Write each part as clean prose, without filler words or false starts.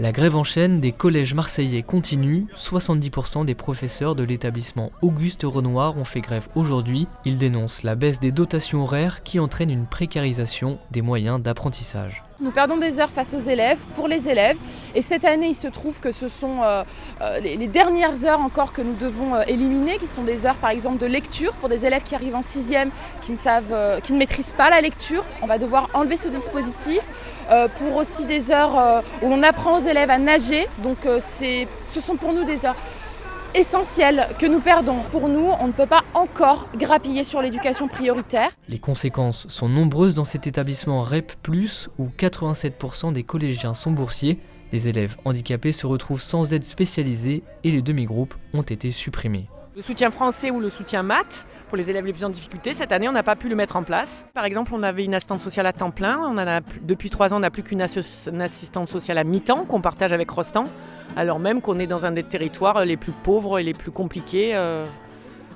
La grève en chaîne des collèges marseillais continue. 70% des professeurs de l'établissement Auguste Renoir ont fait grève aujourd'hui. Ils dénoncent la baisse des dotations horaires qui entraîne une précarisation des moyens d'apprentissage. Nous perdons des heures face aux élèves, pour les élèves, et cette année il se trouve que ce sont les dernières heures encore que nous devons éliminer, qui sont des heures par exemple de lecture pour des élèves qui arrivent en 6e, qui ne maîtrisent pas la lecture. On va devoir enlever ce dispositif, pour aussi des heures où l'on apprend aux élèves à nager, donc ce sont pour nous des heures essentiel que nous perdons. Pour nous, on ne peut pas encore grappiller sur l'éducation prioritaire. Les conséquences sont nombreuses dans cet établissement REP+, où 87% des collégiens sont boursiers. Les élèves handicapés se retrouvent sans aide spécialisée et les demi-groupes ont été supprimés. Le soutien français ou le soutien maths pour les élèves les plus en difficulté, cette année on n'a pas pu le mettre en place. Par exemple, on avait une assistante sociale à temps plein, depuis 3 ans on n'a plus qu'une assistante sociale à mi-temps qu'on partage avec Rostand, alors même qu'on est dans un des territoires les plus pauvres et les plus compliqués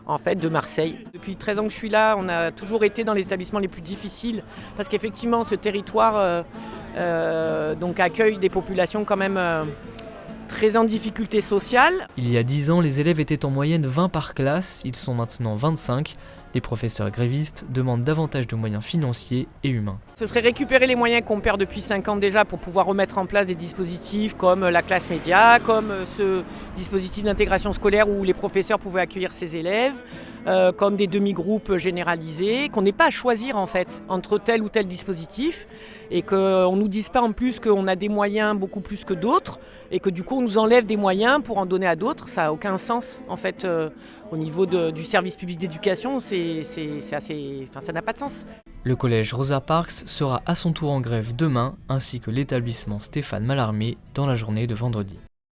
en fait, de Marseille. Depuis 13 ans que je suis là, on a toujours été dans les établissements les plus difficiles parce qu'effectivement ce territoire donc accueille des populations quand même très en difficulté sociale. Il y a 10 ans, les élèves étaient en moyenne 20 par classe, ils sont maintenant 25. Les professeurs grévistes demandent davantage de moyens financiers et humains. Ce serait récupérer les moyens qu'on perd depuis 5 ans déjà pour pouvoir remettre en place des dispositifs comme la classe média, comme ce dispositif d'intégration scolaire où les professeurs pouvaient accueillir ces élèves, comme des demi-groupes généralisés, qu'on n'ait pas à choisir en fait entre tel ou tel dispositif et qu'on ne nous dise pas en plus qu'on a des moyens beaucoup plus que d'autres et que du coup on nous enlève des moyens pour en donner à d'autres. Ça n'a aucun sens en fait au niveau du service public d'éducation, ça n'a pas de sens. Le collège Rosa Parks sera à son tour en grève demain, ainsi que l'établissement Stéphane Mallarmé dans la journée de vendredi.